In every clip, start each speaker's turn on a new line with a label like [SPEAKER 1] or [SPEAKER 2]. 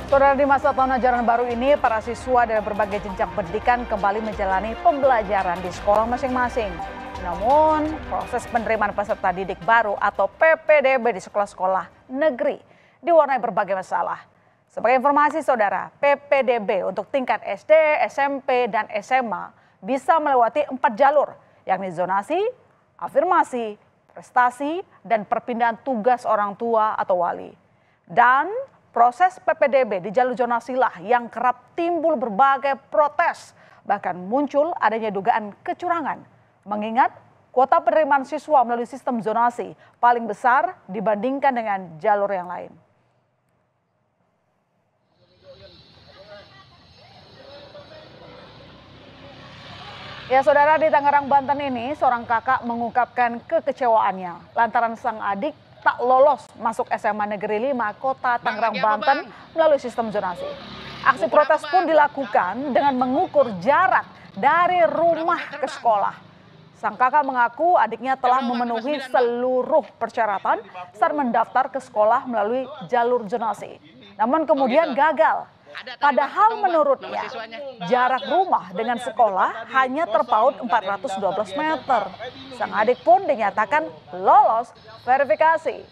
[SPEAKER 1] Saudara, di masa tahun ajaran baru ini, para siswa dari berbagai jenjang pendidikan kembali menjalani pembelajaran di sekolah masing-masing. Namun, proses penerimaan peserta didik baru atau PPDB di sekolah-sekolah negeri diwarnai berbagai masalah. Sebagai informasi, saudara, PPDB untuk tingkat SD, SMP, dan SMA bisa melewati 4 jalur, yakni zonasi, afirmasi, prestasi, dan perpindahan tugas orang tua atau wali. Dan proses PPDB di jalur zonasi lah yang kerap timbul berbagai protes, bahkan muncul adanya dugaan kecurangan. Mengingat kuota penerimaan siswa melalui sistem zonasi paling besar dibandingkan dengan jalur yang lain. Ya, saudara, di Tangerang, Banten ini seorang kakak mengungkapkan kekecewaannya lantaran sang adik tak lolos masuk SMA Negeri 5 Kota Tangerang, Banten melalui sistem zonasi. Aksi protes pun dilakukan dengan mengukur jarak dari rumah ke sekolah. Sang kakak mengaku adiknya telah memenuhi seluruh persyaratan saat mendaftar ke sekolah melalui jalur zonasi. Namun kemudian gagal. Padahal menurutnya jarak rumah dengan sekolah hanya terpaut 412 meter. Sang adik pun dinyatakan lolos verifikasi.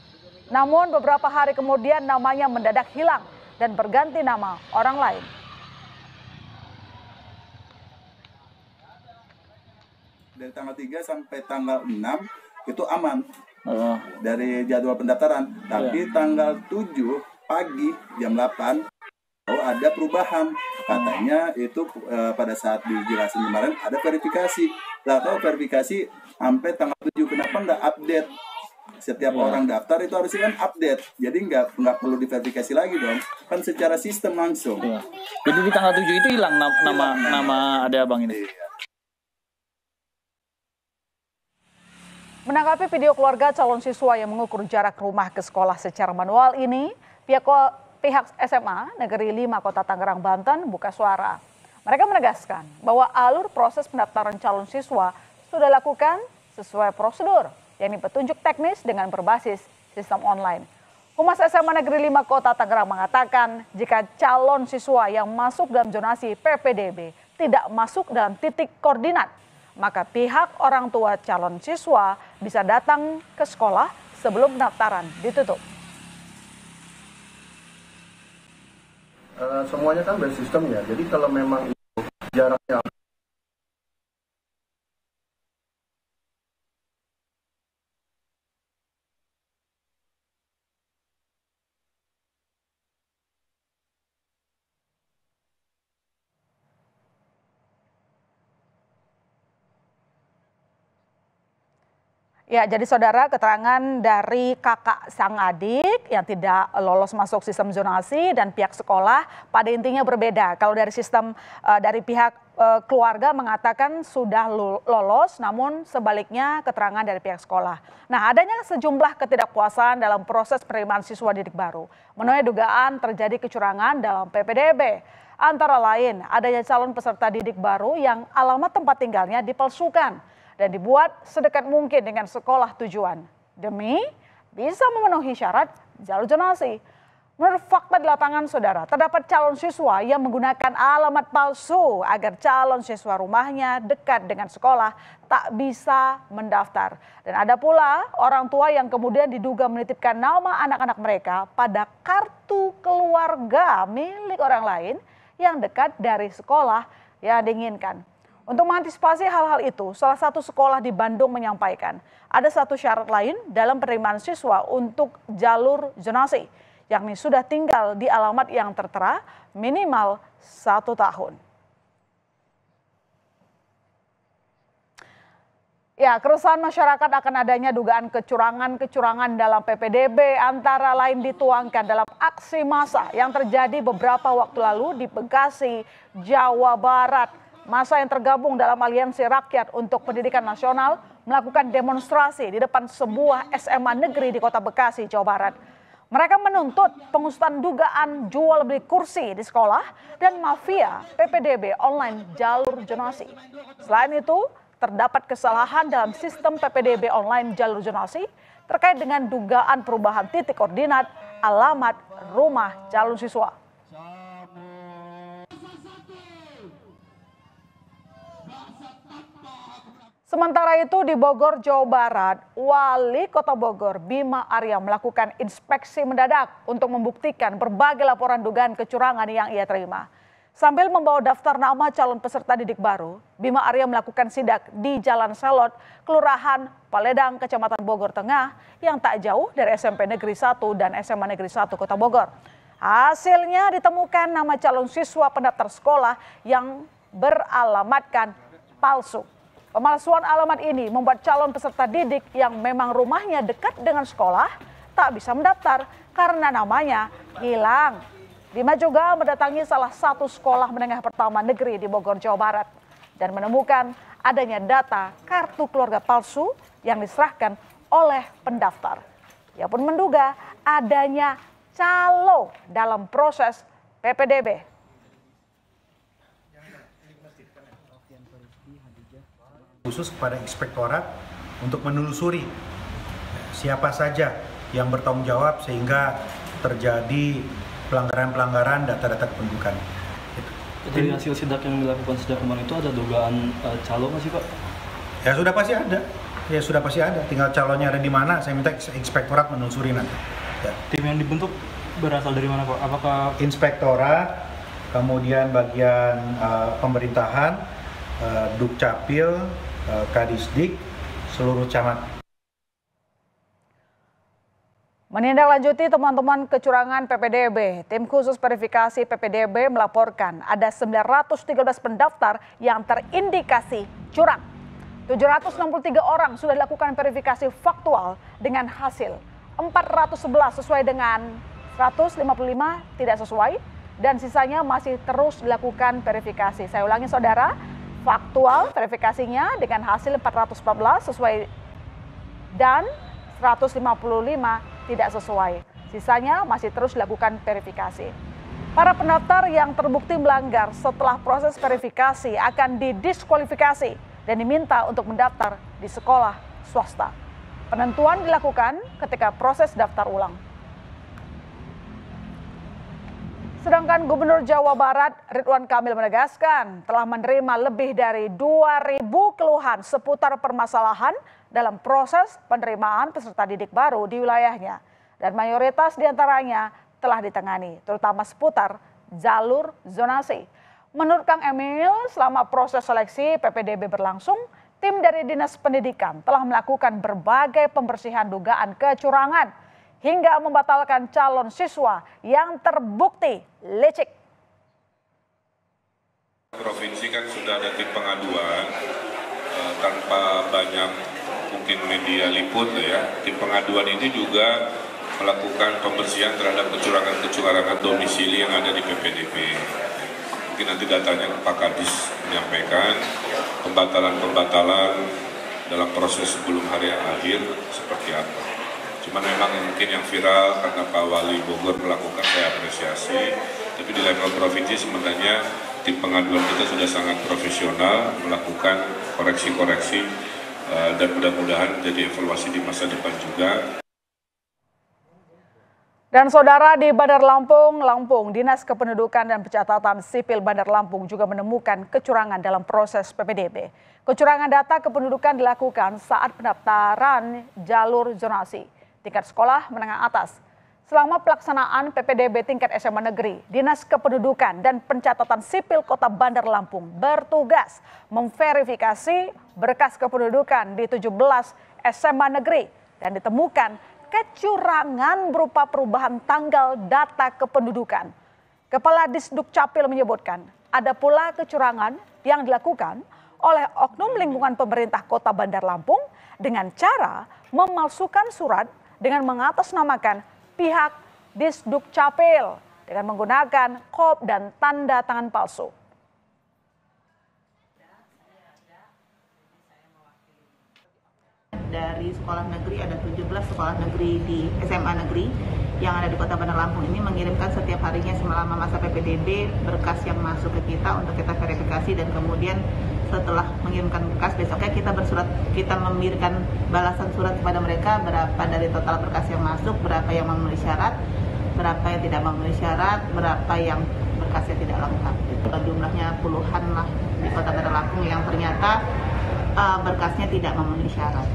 [SPEAKER 1] Namun beberapa hari kemudian namanya mendadak hilang dan berganti nama orang lain.
[SPEAKER 2] Dari tanggal 3 sampai tanggal 6 itu aman dari jadwal pendaftaran. Tapi tanggal 7 pagi jam 8 ada perubahan, katanya itu pada saat dijelasin kemarin ada verifikasi. Lah kalau verifikasi sampai tanggal 7, kenapa nggak update? Setiap orang daftar itu harusnya kan update, jadi nggak perlu diverifikasi lagi dong, kan secara sistem langsung.
[SPEAKER 3] Jadi di tanggal 7 itu hilang nama ada abang ini.
[SPEAKER 1] Menanggapi video keluarga calon siswa yang mengukur jarak rumah ke sekolah secara manual ini, pihak SMA Negeri 5 Kota Tangerang, Banten buka suara. Mereka menegaskan bahwa alur proses pendaftaran calon siswa sudah dilakukan sesuai prosedur, yakni petunjuk teknis dengan berbasis sistem online. Humas SMA Negeri 5 Kota Tangerang mengatakan jika calon siswa yang masuk dalam zonasi PPDB tidak masuk dalam titik koordinat, maka pihak orang tua calon siswa bisa datang ke sekolah sebelum pendaftaran ditutup.
[SPEAKER 4] Semuanya kan bersistem ya, jadi kalau memang itu jaraknya
[SPEAKER 1] Ya, jadi saudara, keterangan dari kakak sang adik yang tidak lolos masuk sistem zonasi dan pihak sekolah pada intinya berbeda. Kalau dari sistem dari pihak keluarga mengatakan sudah lolos, namun sebaliknya keterangan dari pihak sekolah. Nah, adanya sejumlah ketidakpuasan dalam proses penerimaan siswa didik baru menuai dugaan terjadi kecurangan dalam PPDB. Antara lain adanya calon peserta didik baru yang alamat tempat tinggalnya dipalsukan dan dibuat sedekat mungkin dengan sekolah tujuan demi bisa memenuhi syarat jalur zonasi. Menurut fakta di lapangan, saudara, terdapat calon siswa yang menggunakan alamat palsu agar calon siswa rumahnya dekat dengan sekolah tak bisa mendaftar. Dan ada pula orang tua yang kemudian diduga menitipkan nama anak-anak mereka pada kartu keluarga milik orang lain yang dekat dari sekolah yang diinginkan. Untuk mengantisipasi hal-hal itu, salah satu sekolah di Bandung menyampaikan ada satu syarat lain dalam penerimaan siswa untuk jalur zonasi, yakni sudah tinggal di alamat yang tertera minimal 1 tahun. Ya, keresahan masyarakat akan adanya dugaan kecurangan dalam PPDB antara lain dituangkan dalam aksi massa yang terjadi beberapa waktu lalu di Bekasi, Jawa Barat. Massa yang tergabung dalam Aliansi Rakyat untuk Pendidikan Nasional melakukan demonstrasi di depan sebuah SMA negeri di Kota Bekasi, Jawa Barat. Mereka menuntut pengusutan dugaan jual beli kursi di sekolah dan mafia PPDB online jalur zonasi. Selain itu, terdapat kesalahan dalam sistem PPDB online jalur zonasi terkait dengan dugaan perubahan titik koordinat alamat rumah calon siswa. Sementara itu di Bogor, Jawa Barat, Wali Kota Bogor, Bima Arya melakukan inspeksi mendadak untuk membuktikan berbagai laporan dugaan kecurangan yang ia terima. Sambil membawa daftar nama calon peserta didik baru, Bima Arya melakukan sidak di Jalan Selot, Kelurahan Paledang, Kecamatan Bogor Tengah, yang tak jauh dari SMP Negeri 1 dan SMA Negeri 1 Kota Bogor. Hasilnya ditemukan nama calon siswa pendaftar sekolah yang beralamatkan palsu. Pemalsuan alamat ini membuat calon peserta didik yang memang rumahnya dekat dengan sekolah tak bisa mendaftar karena namanya hilang. Bima juga mendatangi salah satu sekolah menengah pertama negeri di Bogor, Jawa Barat dan menemukan adanya data kartu keluarga palsu yang diserahkan oleh pendaftar. Ia pun menduga adanya calo dalam proses PPDB.
[SPEAKER 5] Khusus kepada inspektorat untuk menelusuri siapa saja yang bertanggung jawab sehingga terjadi pelanggaran-pelanggaran data-data kependudukan.
[SPEAKER 6] Dari hasil sidak yang dilakukan sejak kemarin itu ada dugaan calo nggak sih Pak?
[SPEAKER 5] Ya sudah pasti ada. Ya sudah pasti ada. Tinggal calonnya ada di mana. Saya minta inspektorat menelusuri nanti. Ya.
[SPEAKER 6] Tim yang dibentuk berasal dari mana Pak? Apakah
[SPEAKER 5] inspektorat, kemudian bagian pemerintahan, Dukcapil, Kadisdik, seluruh camat.
[SPEAKER 1] Menindaklanjuti teman-teman kecurangan PPDB, tim khusus verifikasi PPDB melaporkan ada 913 pendaftar yang terindikasi curang. 763 orang sudah dilakukan verifikasi faktual dengan hasil 411 sesuai dengan 155 tidak sesuai dan sisanya masih terus dilakukan verifikasi. Saya ulangi saudara, faktual verifikasinya dengan hasil 414 sesuai dan 155 tidak sesuai. Sisanya masih terus dilakukan verifikasi. Para pendaftar yang terbukti melanggar setelah proses verifikasi akan didiskualifikasi dan diminta untuk mendaftar di sekolah swasta. Penentuan dilakukan ketika proses daftar ulang. Sedangkan Gubernur Jawa Barat Ridwan Kamil menegaskan telah menerima lebih dari 2.000 keluhan seputar permasalahan dalam proses penerimaan peserta didik baru di wilayahnya. Dan mayoritas diantaranya telah ditangani, terutama seputar jalur zonasi. Menurut Kang Emil, selama proses seleksi PPDB berlangsung, tim dari Dinas Pendidikan telah melakukan berbagai pembersihan dugaan kecurangan hingga membatalkan calon siswa yang terbukti licik.
[SPEAKER 7] Provinsi kan sudah ada tim pengaduan tanpa banyak mungkin media liput ya. Tim pengaduan ini juga melakukan pembersihan terhadap kecurangan-kecurangan domisili yang ada di PPDB. Mungkin nanti datanya Pak Kadis menyampaikan pembatalan-pembatalan dalam proses sebelum hari yang akhir seperti apa. Cuman memang mungkin yang viral karena Pak Wali Bogor melakukan, saya apresiasi. Tapi di level provinsi sebenarnya tim pengaduan kita sudah sangat profesional melakukan koreksi-koreksi dan mudah-mudahan jadi evaluasi di masa depan juga.
[SPEAKER 1] Dan saudara, di Bandar Lampung, Dinas Kependudukan dan Pencatatan Sipil Bandar Lampung juga menemukan kecurangan dalam proses PPDB. Kecurangan data kependudukan dilakukan saat pendaftaran jalur zonasi tingkat sekolah menengah atas. Selama pelaksanaan PPDB tingkat SMA negeri, Dinas Kependudukan dan Pencatatan Sipil Kota Bandar Lampung bertugas memverifikasi berkas kependudukan di 17 SMA negeri dan ditemukan kecurangan berupa perubahan tanggal data kependudukan. Kepala Disdukcapil menyebutkan ada pula kecurangan yang dilakukan oleh oknum lingkungan pemerintah Kota Bandar Lampung dengan cara memalsukan surat dengan mengatasnamakan pihak Disdukcapil dengan menggunakan kop dan tanda tangan palsu.
[SPEAKER 8] Dari sekolah negeri ada 17 sekolah negeri di SMA negeri yang ada di Kota Bandar Lampung ini mengirimkan setiap harinya selama masa PPDB berkas yang masuk ke kita untuk kita verifikasi dan kemudian setelah mengirimkan berkas besoknya kita memberikan balasan surat kepada mereka berapa dari total berkas yang masuk, berapa yang memenuhi syarat berapa yang tidak memenuhi syarat, berapa yang berkasnya tidak lengkap. Jumlahnya puluhan lah di Kota Bandar Lampung yang ternyata berkasnya tidak memenuhi syarat.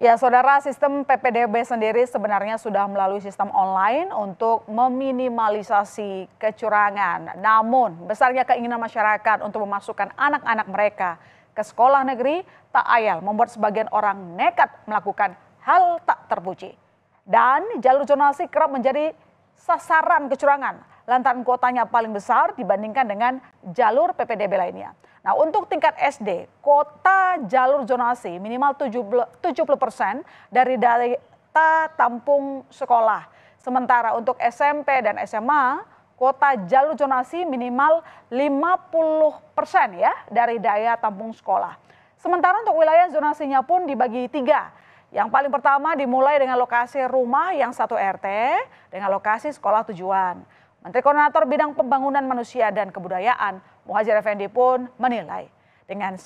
[SPEAKER 1] Ya, saudara, sistem PPDB sendiri sebenarnya sudah melalui sistem online untuk meminimalisasi kecurangan. Namun, besarnya keinginan masyarakat untuk memasukkan anak-anak mereka ke sekolah negeri tak ayal membuat sebagian orang nekat melakukan hal tak terpuji. Dan jalur zonasi kerap menjadi sasaran kecurangan lantaran kuotanya paling besar dibandingkan dengan jalur PPDB lainnya. Nah, untuk tingkat SD, kuota jalur zonasi minimal 70% dari data tampung sekolah. Sementara untuk SMP dan SMA, kuota jalur zonasi minimal 50% ya dari daya tampung sekolah. Sementara untuk wilayah zonasinya pun dibagi 3. Yang paling pertama dimulai dengan lokasi rumah yang 1 RT dengan lokasi sekolah tujuan. Menteri Koordinator Bidang Pembangunan Manusia dan Kebudayaan Muhadjir Effendi pun menilai dengan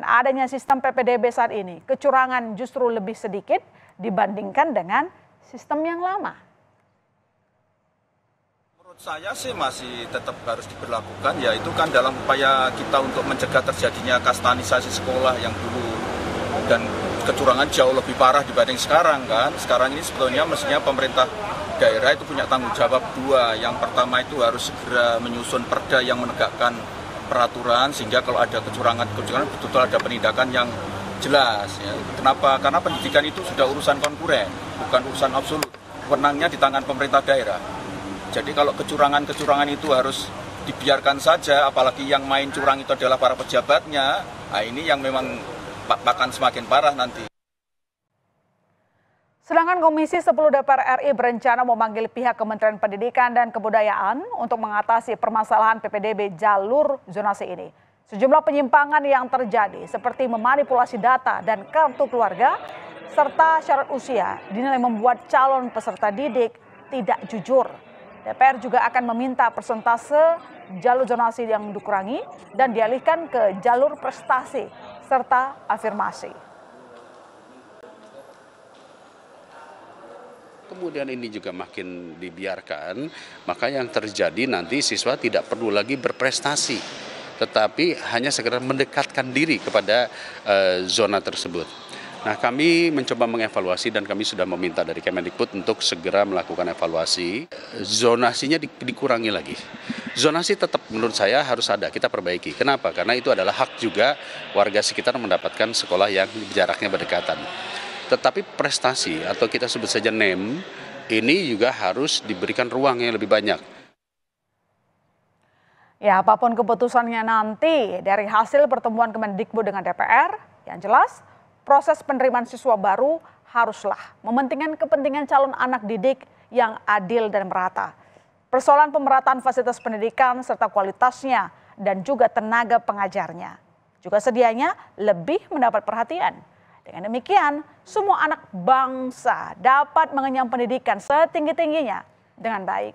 [SPEAKER 1] adanya sistem PPDB saat ini, kecurangan justru lebih sedikit dibandingkan dengan sistem yang lama.
[SPEAKER 9] Menurut saya sih masih tetap harus diberlakukan, yaitu kan dalam upaya kita untuk mencegah terjadinya kastanisasi sekolah yang dulu dan kecurangan jauh lebih parah dibanding sekarang kan. Sekarang ini sebetulnya mestinya pemerintah daerah itu punya tanggung jawab 2. Yang pertama itu harus segera menyusun perda yang menegakkan peraturan sehingga kalau ada kecurangan betul-betul ada penindakan yang jelas. Ya. Kenapa? Karena pendidikan itu sudah urusan konkuren, bukan urusan absolut. Wewenangnya di tangan pemerintah daerah. Jadi kalau kecurangan itu harus dibiarkan saja, apalagi yang main curang itu adalah para pejabatnya, nah ini yang memang bahkan semakin parah nanti.
[SPEAKER 1] Sedangkan Komisi 10 DPR RI berencana memanggil pihak Kementerian Pendidikan dan Kebudayaan untuk mengatasi permasalahan PPDB jalur zonasi ini. Sejumlah penyimpangan yang terjadi seperti memanipulasi data dan kartu keluarga serta syarat usia dinilai membuat calon peserta didik tidak jujur. DPR juga akan meminta persentase jalur zonasi yang dikurangi dan dialihkan ke jalur prestasi serta afirmasi.
[SPEAKER 10] Kemudian ini juga makin dibiarkan, maka yang terjadi nanti siswa tidak perlu lagi berprestasi, tetapi hanya sekedar mendekatkan diri kepada zona tersebut. Nah, kami mencoba mengevaluasi dan kami sudah meminta dari Kemendikbud untuk segera melakukan evaluasi. Zonasinya dikurangi lagi. Zonasi tetap menurut saya harus ada, kita perbaiki. Kenapa? Karena itu adalah hak juga warga sekitar mendapatkan sekolah yang jaraknya berdekatan. Tetapi prestasi atau kita sebut saja NEM ini juga harus diberikan ruang yang lebih banyak.
[SPEAKER 1] Ya, apapun keputusannya nanti dari hasil pertemuan Kemendikbud dengan DPR, yang jelas proses penerimaan siswa baru haruslah mementingkan kepentingan calon anak didik yang adil dan merata. Persoalan pemerataan fasilitas pendidikan serta kualitasnya dan juga tenaga pengajarnya juga sedianya lebih mendapat perhatian. Dengan demikian, semua anak bangsa dapat mengenyam pendidikan setinggi-tingginya dengan baik.